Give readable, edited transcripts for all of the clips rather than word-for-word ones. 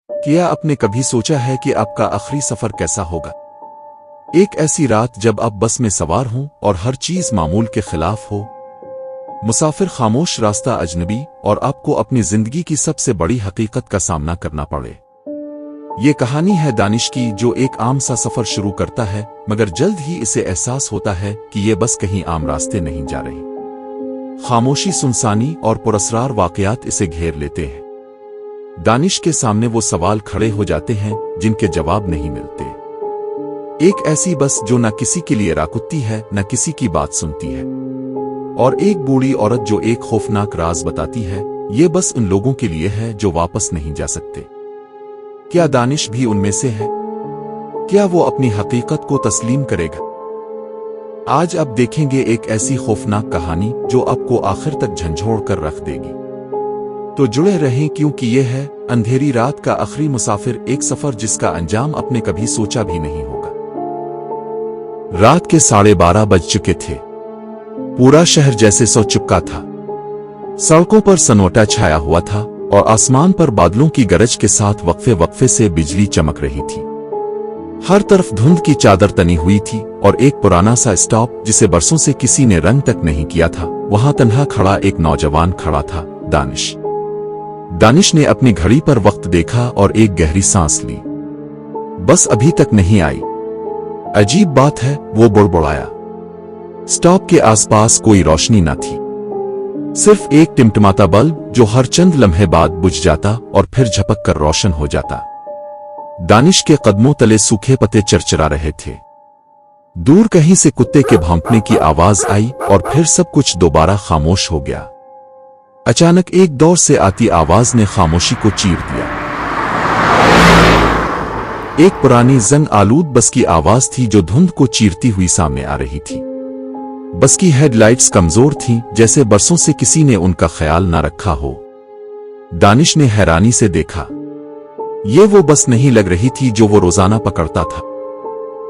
کیا آپ نے کبھی سوچا ہے کہ آپ کا آخری سفر کیسا ہوگا؟ ایک ایسی رات جب آپ بس میں سوار ہوں اور ہر چیز معمول کے خلاف ہو، مسافر خاموش راستہ اجنبی، اور آپ کو اپنی زندگی کی سب سے بڑی حقیقت کا سامنا کرنا پڑے۔ یہ کہانی ہے دانش کی، جو ایک عام سا سفر شروع کرتا ہے مگر جلد ہی اسے احساس ہوتا ہے کہ یہ بس کہیں عام راستے نہیں جا رہی۔ خاموشی، سنسانی اور پراسرار واقعات اسے گھیر لیتے ہیں۔ دانش کے سامنے وہ سوال کھڑے ہو جاتے ہیں جن کے جواب نہیں ملتے۔ ایک ایسی بس جو نہ کسی کے لیے راکتی ہے، نہ کسی کی بات سنتی ہے، اور ایک بوڑھی عورت جو ایک خوفناک راز بتاتی ہے۔ یہ بس ان لوگوں کے لیے ہے جو واپس نہیں جا سکتے۔ کیا دانش بھی ان میں سے ہے؟ کیا وہ اپنی حقیقت کو تسلیم کرے گا؟ آج آپ دیکھیں گے ایک ایسی خوفناک کہانی جو آپ کو آخر تک جھنجھوڑ کر رکھ دے گی۔ تو جڑے رہیں، کیونکہ یہ ہے اندھیری رات کا آخری مسافر، ایک سفر جس کا انجام آپ نے کبھی سوچا بھی نہیں ہوگا۔ رات کے 12:30 بج چکے تھے۔ پورا شہر جیسے سو چکا تھا۔ سڑکوں پر سنوٹا چھایا ہوا تھا اور آسمان پر بادلوں کی گرج کے ساتھ وقفے وقفے سے بجلی چمک رہی تھی۔ ہر طرف دھند کی چادر تنی ہوئی تھی، اور ایک پرانا سا اسٹاپ جسے برسوں سے کسی نے رنگ تک نہیں کیا تھا، وہاں تنہا کھڑا ایک نوجوان کھڑا تھا، دانش۔ دانش نے اپنی گھڑی پر وقت دیکھا اور ایک گہری سانس لی۔ بس ابھی تک نہیں آئی۔ عجیب بات ہے، وہ بڑبڑایا۔ اسٹاپ کے آس پاس کوئی روشنی نہ تھی، صرف ایک ٹمٹماتا بلب جو ہر چند لمحے بعد بجھ جاتا اور پھر جھپک کر روشن ہو جاتا۔ دانش کے قدموں تلے سوکھے پتے چرچرا رہے تھے۔ دور کہیں سے کتے کے بھونکنے کی آواز آئی اور پھر سب کچھ دوبارہ خاموش ہو گیا۔ اچانک ایک دور سے آتی آواز نے خاموشی کو چیر دیا۔ ایک پرانی زنگ آلود بس کی آواز تھی جو دھند کو چیرتی ہوئی سامنے آ رہی تھی۔ بس کی ہیڈ لائٹس کمزور تھیں، جیسے برسوں سے کسی نے ان کا خیال نہ رکھا ہو۔ دانش نے حیرانی سے دیکھا۔ یہ وہ بس نہیں لگ رہی تھی جو وہ روزانہ پکڑتا تھا۔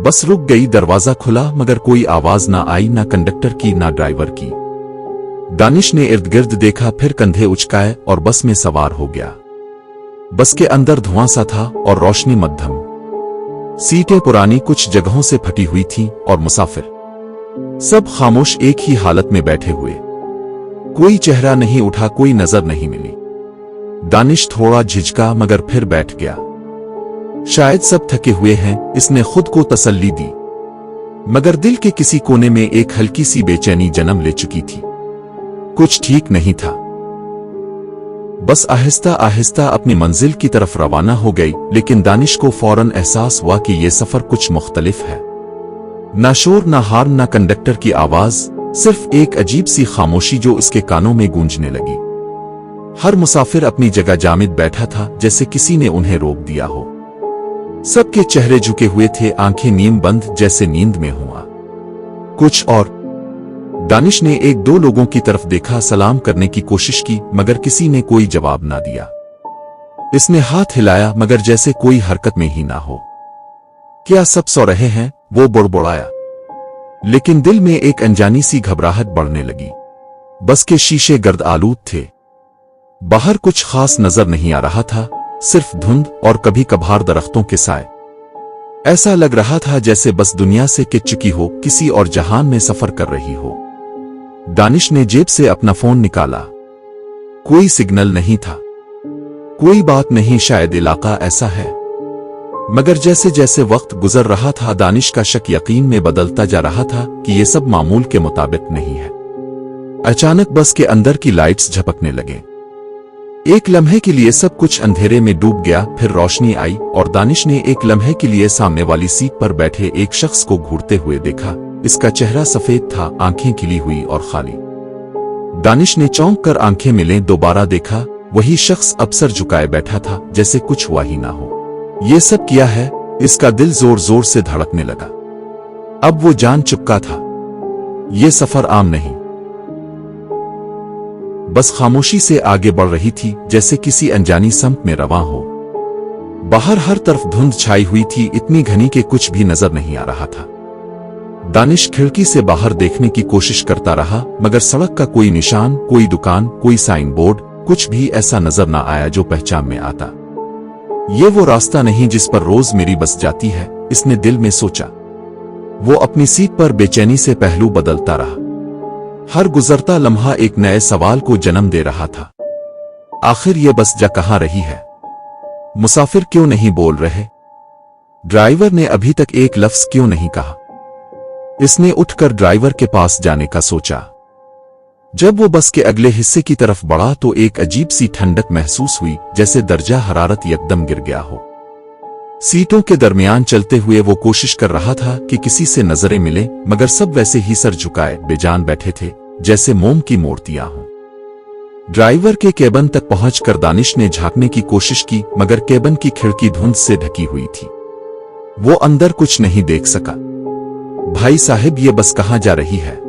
بس رک گئی، دروازہ کھلا مگر کوئی آواز نہ آئی، نہ کنڈکٹر کی نہ ڈرائیور کی۔ دانش نے ارد گرد دیکھا، پھر کندھے اچکائے اور بس میں سوار ہو گیا۔ بس کے اندر دھواں سا تھا اور روشنی مدھم۔ سیٹیں پرانی، کچھ جگہوں سے پھٹی ہوئی تھیں، اور مسافر سب خاموش ایک ہی حالت میں بیٹھے ہوئے۔ کوئی چہرہ نہیں اٹھا، کوئی نظر نہیں ملی۔ دانش تھوڑا جھجکا مگر پھر بیٹھ گیا۔ شاید سب تھکے ہوئے ہیں، اس نے خود کو تسلی دی، مگر دل کے کسی کونے میں ایک ہلکی سی بے چینی جنم لے چکی تھی۔ کچھ ٹھیک نہیں تھا۔ بس آہستہ آہستہ اپنی منزل کی طرف روانہ ہو گئی، لیکن دانش کو فوراً احساس ہوا کہ یہ سفر کچھ مختلف ہے۔ نہ شور، نہ ہارن، نہ کنڈکٹر کی آواز، صرف ایک عجیب سی خاموشی جو اس کے کانوں میں گونجنے لگی۔ ہر مسافر اپنی جگہ جامد بیٹھا تھا، جیسے کسی نے انہیں روک دیا ہو۔ سب کے چہرے جھکے ہوئے تھے، آنکھیں نیم بند، جیسے نیند میں ہوا کچھ اور۔ دانش نے ایک دو لوگوں کی طرف دیکھا، سلام کرنے کی کوشش کی مگر کسی نے کوئی جواب نہ دیا۔ اس نے ہاتھ ہلایا مگر جیسے کوئی حرکت میں ہی نہ ہو۔ کیا سب سو رہے ہیں؟ وہ بڑبڑایا، لیکن دل میں ایک انجانی سی گھبراہٹ بڑھنے لگی۔ بس کے شیشے گرد آلود تھے، باہر کچھ خاص نظر نہیں آ رہا تھا، صرف دھند اور کبھی کبھار درختوں کے سائے۔ ایسا لگ رہا تھا جیسے بس دنیا سے کٹ چکی ہو، کسی اور جہان میں سفر کر رہی ہو۔ دانش نے جیب سے اپنا فون نکالا۔ کوئی سگنل نہیں تھا، کوئی بات نہیں، شاید علاقہ ایسا ہے۔ مگر جیسے جیسے وقت گزر رہا تھا، دانش کا شک یقین میں بدلتا جا رہا تھا کہ یہ سب معمول کے مطابق نہیں ہے۔ اچانک بس کے اندر کی لائٹس جھپکنے لگے۔ ایک لمحے کے لیے سب کچھ اندھیرے میں ڈوب گیا، پھر روشنی آئی اور دانش نے ایک لمحے کے لیے سامنے والی سیٹ پر بیٹھے ایک شخص کو گھورتے ہوئے دیکھا۔ اس کا چہرہ سفید تھا، آنکھیں کھلی ہوئی اور خالی۔ دانش نے چونک کر آنکھیں ملیں، دوبارہ دیکھا، وہی شخص اب سر جھکائے بیٹھا تھا، جیسے کچھ ہوا ہی نہ ہو۔ یہ سب کیا ہے؟ اس کا دل زور زور سے دھڑکنے لگا۔ اب وہ جان چکا تھا، یہ سفر عام نہیں۔ بس خاموشی سے آگے بڑھ رہی تھی، جیسے کسی انجانی سمت میں رواں ہو۔ باہر ہر طرف دھند چھائی ہوئی تھی، اتنی گھنی کہ کچھ بھی نظر نہیں آ رہا تھا۔ دانش کھڑکی سے باہر دیکھنے کی کوشش کرتا رہا، مگر سڑک کا کوئی نشان، کوئی دکان، کوئی سائن بورڈ، کچھ بھی ایسا نظر نہ آیا جو پہچان میں آتا۔ ये वो रास्ता नहीं जिस पर रोज मेरी बस जाती है, इसने दिल में सोचा। वो अपनी सीट पर बेचैनी से पहलू बदलता रहा। हर गुजरता लम्हा एक नए सवाल को जन्म दे रहा था। आखिर ये बस जा कहां रही है? मुसाफिर क्यों नहीं बोल रहे? ड्राइवर ने अभी तक एक लफ्ज क्यों नहीं कहा? इसने उठकर ड्राइवर के पास जाने का सोचा। जब वो बस के अगले हिस्से की तरफ बढ़ा तो एक अजीब सी ठंडक महसूस हुई, जैसे दर्जा हरारत यकदम गिर गया हो। सीटों के दरमियान चलते हुए वो कोशिश कर रहा था कि किसी से नजरें मिले, मगर सब वैसे ही सर झुकाए बेजान बैठे थे, जैसे मोम की मूर्तियां हों। ड्राइवर के केबिन तक पहुंचकर दानिश ने झांकने की कोशिश की, मगर केबिन की खिड़की धुंध से ढकी हुई थी। वो अंदर कुछ नहीं देख सका। भाई साहब, ये बस कहां जा रही है?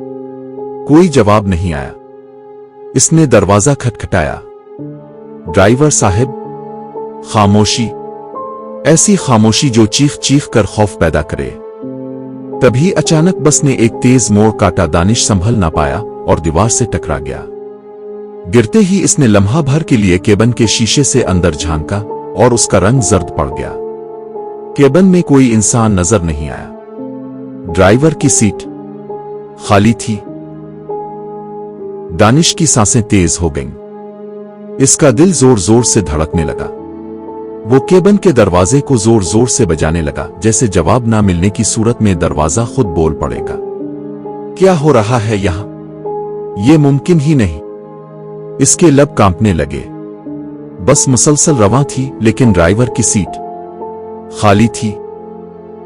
कोई जवाब नहीं आया। इसने दरवाजा खटखटाया। ड्राइवर साहब। खामोशी, ऐसी खामोशी जो चीख चीख कर खौफ पैदा करे। तभी अचानक बस ने एक तेज मोड़ काटा। दानिश संभल ना पाया और दीवार से टकरा गया। गिरते ही इसने लम्हा भर के लिए केबिन के शीशे से अंदर झांका और उसका रंग जर्द पड़ गया। केबिन में कोई इंसान नजर नहीं आया। ड्राइवर की सीट खाली थी। दानिश की सांसें तेज हो गईं। इसका दिल जोर जोर से धड़कने लगा। वो केबिन के दरवाजे को जोर जोर से बजाने लगा, जैसे जवाब ना मिलने की सूरत में दरवाजा खुद बोल पड़ेगा। क्या हो रहा है यहां? ये मुमकिन ही नहीं। इसके लब कांपने लगे। बस मुसलसल रवां थी, लेकिन ड्राइवर की सीट खाली थी।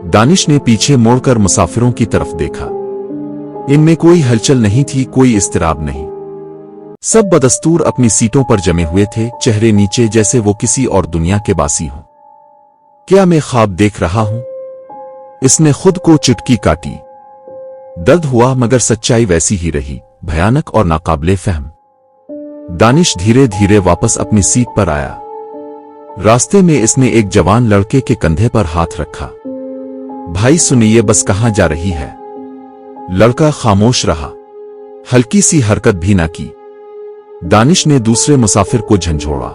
दानिश ने पीछे मोड़कर मुसाफिरों की तरफ देखा। इनमें कोई हलचल नहीं थी, कोई इस्तिराब नहीं। सब बदस्तूर अपनी सीटों पर जमे हुए थे, चेहरे नीचे, जैसे वो किसी और दुनिया के बासी हों। क्या मैं ख्वाब देख रहा हूं? इसने खुद को चुटकी काटी। दर्द हुआ, मगर सच्चाई वैसी ही रही, भयानक और नाकाबिले फहम। दानिश धीरे धीरे वापस अपनी सीट पर आया। रास्ते में इसने एक जवान लड़के के कंधे पर हाथ रखा। भाई सुनिए, बस कहां जा रही है? लड़का खामोश रहा, हल्की सी हरकत भी ना की। दानिश ने दूसरे मुसाफिर को झंझोड़ा,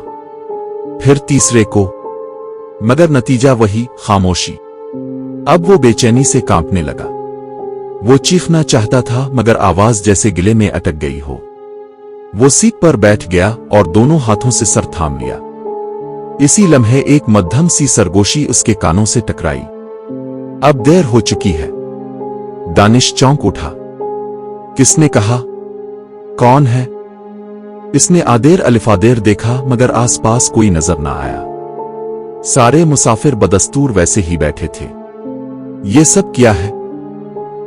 फिर तीसरे को, मगर नतीजा वही, खामोशी। अब वो बेचैनी से कांपने लगा। वो चीखना चाहता था, मगर आवाज जैसे गिले में अटक गई हो। वो सीट पर बैठ गया और दोनों हाथों से सर थाम लिया। इसी लम्हे एक मध्यम सी सरगोशी उसके कानों से टकराई। अब देर हो चुकी है। दानिश चौंक उठा। किसने कहा? कौन है? इसने आदेर अलिफादेर देखा, मगर आसपास कोई नजर ना आया। सारे मुसाफिर बदस्तूर वैसे ही बैठे थे। ये सब क्या है?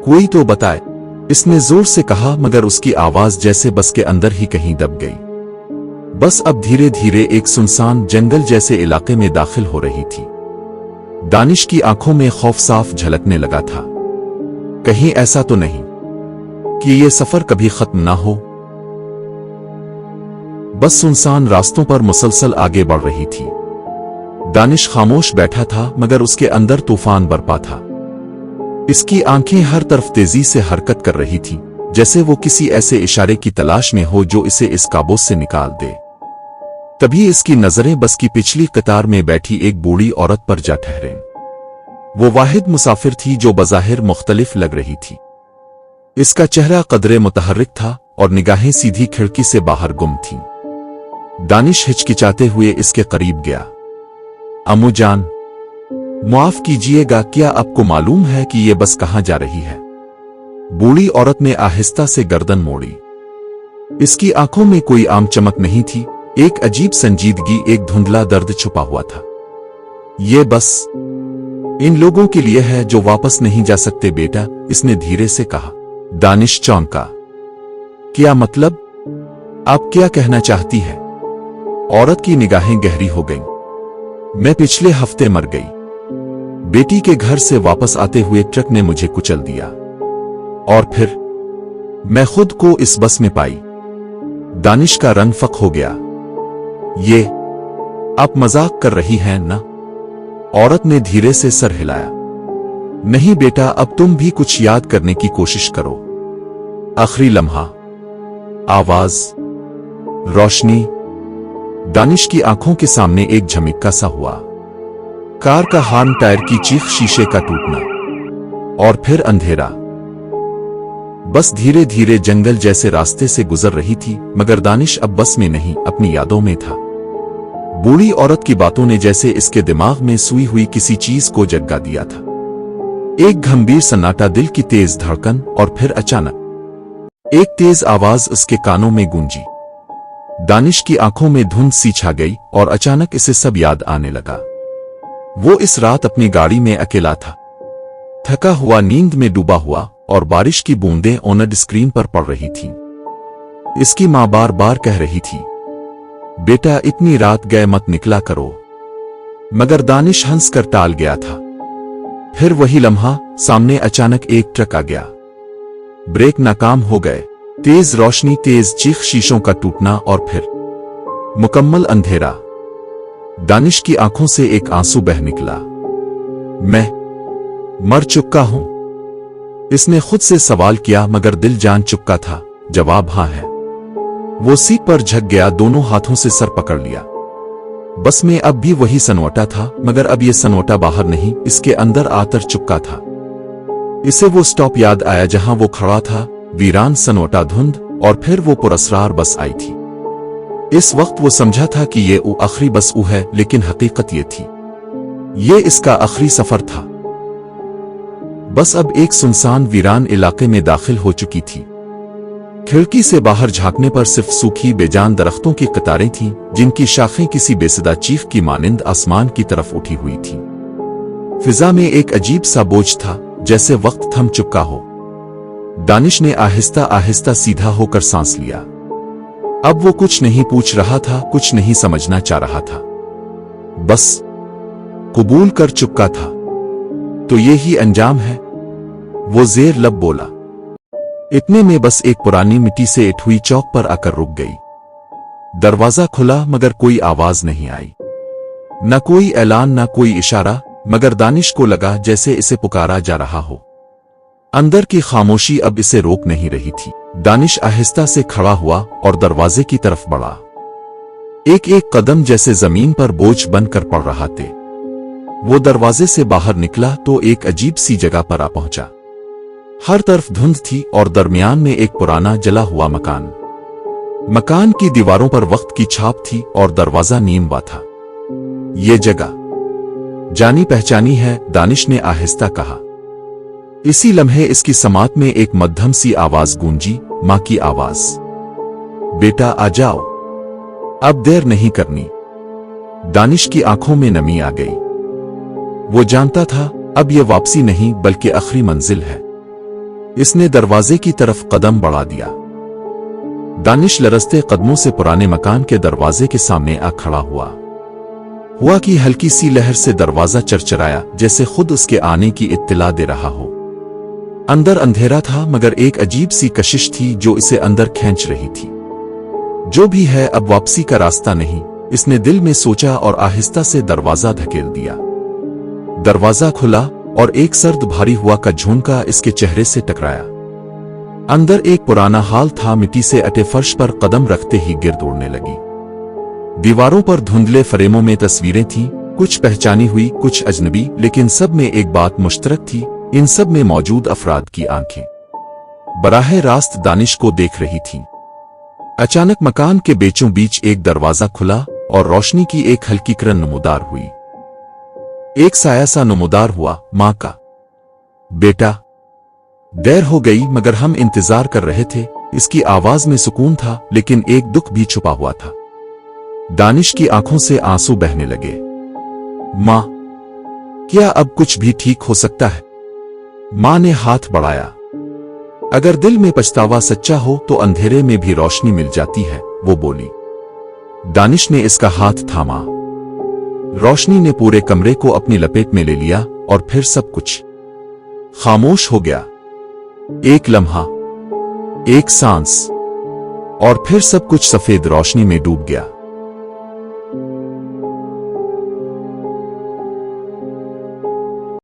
कोई तो बताए, इसने जोर से कहा, मगर उसकी आवाज जैसे बस के अंदर ही कहीं दब गई। बस अब धीरे धीरे एक सुनसान जंगल जैसे इलाके में दाखिल हो रही थी। दानिश की आंखों में खौफ साफ झलकने लगा था। कहीं ऐसा तो नहीं कि ये सफर कभी खत्म ना हो। बस सुनसान रास्तों पर मुसलसल आगे बढ़ रही थी। दानिश खामोश बैठा था, मगर उसके अंदर तूफान बरपा था। इसकी आंखें हर तरफ तेजी से हरकत कर रही थीं, जैसे वो किसी ऐसे इशारे की तलाश में हो जो इसे इस काबू से निकाल दे। तभी इसकी नजरें बस की पिछली कतार में बैठी एक बूढ़ी औरत पर जा ठहरें। वो वाहिद मुसाफिर थी जो बज़ाहिर मुख्तलिफ लग रही थी। इसका चेहरा कदरे मुतहर्रिक था और निगाहें सीधी खिड़की से बाहर गुम थीं। दानिश हिचकिचाते हुए इसके करीब गया। अम्मू जान, माफ कीजिएगा, क्या आपको मालूम है कि ये बस कहां जा रही है? बूढ़ी औरत ने आहिस्ता से गर्दन मोड़ी। इसकी आंखों में कोई आम चमक नहीं थी, एक अजीब संजीदगी, एक धुंधला दर्द छुपा हुआ था। ये बस इन लोगों के लिए है जो वापस नहीं जा सकते बेटा, इसने धीरे से कहा। दानिश चौंका। क्या मतलब? आप क्या कहना चाहती है? औरत की निगाहें गहरी हो गईं। मैं पिछले हफ्ते मर गई। बेटी के घर से वापस आते हुए ट्रक ने मुझे कुचल दिया और फिर मैं खुद को इस बस में पाई। दानिश का रंग फक हो गया। ये आप मजाक कर रही हैं ना? औरत ने धीरे से सर हिलाया। नहीं बेटा, अब तुम भी कुछ याद करने की कोशिश करो। आखिरी लम्हा, आवाज, रोशनी। दानिश की आंखों के सामने एक झमिक्का सा हुआ। कार का हॉर्न, टायर की चीख, शीशे का टूटना और फिर अंधेरा। बस धीरे धीरे जंगल जैसे रास्ते से गुजर रही थी, मगर दानिश अब बस में नहीं, अपनी यादों में था। बूढ़ी औरत की बातों ने जैसे इसके दिमाग में सुई हुई किसी चीज को जगा दिया था। एक गंभीर सन्नाटा, दिल की तेज धड़कन, और फिर अचानक एक तेज आवाज उसके कानों में गूंजी। दानिश की आंखों में धुंध सी छा गई और अचानक इसे सब याद आने लगा। वो इस रात अपनी गाड़ी में अकेला था, थका हुआ, नींद में डूबा हुआ, और बारिश की बूंदें ऑनड स्क्रीन पर पड़ रही थीं। इसकी मां बार बार कह रही थी, बेटा इतनी रात गए मत निकला करो, मगर दानिश हंस कर टाल गया था। फिर वही लम्हा, सामने अचानक एक ट्रक आ गया। ब्रेक नाकाम हो गए। तेज रोशनी, तेज चीख, शीशों का टूटना और फिर मुकम्मल अंधेरा। दानिश की आंखों से एक आंसू बह निकला। मैं मर चुका हूं, इसने खुद से सवाल किया, मगर दिल जान चुका था जवाब हां है। वो सीट पर झक गया, दोनों हाथों से सर पकड़ लिया। बस में अब भी वही सन्नाटा था, मगर अब ये सन्नाटा बाहर नहीं, इसके अंदर आतर चुका था। इसे वो स्टॉप याद आया जहां वो खड़ा था, वीरान, सन्नाटा, धुंध, और फिर वो पुरस्कार बस आई थी। इस वक्त वो समझा था कि ये आखिरी बस है, लेकिन हकीकत ये थी, ये इसका आखिरी सफर था। बस अब एक सुनसान, वीरान इलाके में दाखिल हो चुकी थी। खिड़की से बाहर झांकने पर सिर्फ सूखी, बेजान दरख्तों की कतारें थीं, जिनकी शाखें किसी बेसदा चीख की मानिंद आसमान की तरफ उठी हुई थीं। फिजा में एक अजीब सा बोझ था, जैसे वक्त थम चुका हो। दानिश ने आहिस्ता आहिस्ता सीधा होकर सांस लिया। अब वो कुछ नहीं पूछ रहा था, कुछ नहीं समझना चाह रहा था, बस कबूल कर चुका था। तो ये ही अंजाम है, वो जेर लब बोला। इतने में बस एक पुरानी मिट्टी से इट हुई चौक पर आकर रुक गई। दरवाजा खुला, मगर कोई आवाज नहीं आई, न कोई ऐलान, न कोई इशारा, मगर दानिश को लगा जैसे इसे पुकारा जा रहा हो। अंदर की खामोशी अब इसे रोक नहीं रही थी। दानिश आहिस्ता से खड़ा हुआ और दरवाजे की तरफ बढ़ा। एक एक कदम जैसे जमीन पर बोझ बनकर पड़ रहा थे। वो दरवाजे से बाहर निकला तो एक अजीब सी जगह पर आ पहुंचा। हर तरफ धुंध थी और दरमियान में एक पुराना जला हुआ मकान। मकान की दीवारों पर वक्त की छाप थी और दरवाजा नीमवा था। ये जगह जानी पहचानी है, दानिश ने आहिस्ता कहा। इसी लम्हे इसकी समात में एक मध्यम सी आवाज गूंजी, मां की आवाज, बेटा आ जाओ, अब देर नहीं करनी। दानिश की आंखों में नमी आ गई। वो जानता था अब ये वापसी नहीं, बल्कि आखिरी मंजिल है। इसने दरवाजे की तरफ कदम बढ़ा दिया। दानिश लरसते कदमों से पुराने मकान के दरवाजे के सामने आ खड़ा हुआ कि हल्की सी लहर से दरवाजा चरचराया, जैसे खुद उसके आने की इत्तिला दे रहा हो। अंदर अंधेरा था, मगर एक अजीब सी कशिश थी जो इसे अंदर खींच रही थी। जो भी है, अब वापसी का रास्ता नहीं, इसने दिल में सोचा और आहिस्ता से दरवाजा धकेल दिया। दरवाजा खुला और एक सर्द भारी हुआ का झोंका इसके चेहरे से टकराया। अंदर एक पुराना हाल था, मिट्टी से अटे फर्श पर कदम रखते ही गिर्द उड़ने लगी। दीवारों पर धुंधले फ्रेमों में तस्वीरें थीं, कुछ पहचानी हुई, कुछ अजनबी, लेकिन सब में एक बात मुश्तरक थी, इन सब में मौजूद अफराद की आंखें बराह रास्त दानिश को देख रही थीं। अचानक मकान के बीचों बीच एक दरवाजा खुला और रोशनी की एक हल्की किरण नमूदार हुई। एक साया सा नमूदार हुआ, मां का। बेटा, देर हो गई, मगर हम इंतजार कर रहे थे। इसकी आवाज में सुकून था, लेकिन एक दुख भी छुपा हुआ था। दानिश की आंखों से आंसू बहने लगे। मां, क्या अब कुछ भी ठीक हो सकता है? मां ने हाथ बढ़ाया। अगर दिल में पछतावा सच्चा हो तो अंधेरे में भी रोशनी मिल जाती है, वो बोली। दानिश ने इसका हाथ थामा। रोशनी ने पूरे कमरे को अपनी लपेट में ले लिया और फिर सब कुछ खामोश हो गया। एक लम्हा, एक सांस, और फिर सब कुछ सफेद रोशनी में डूब गया।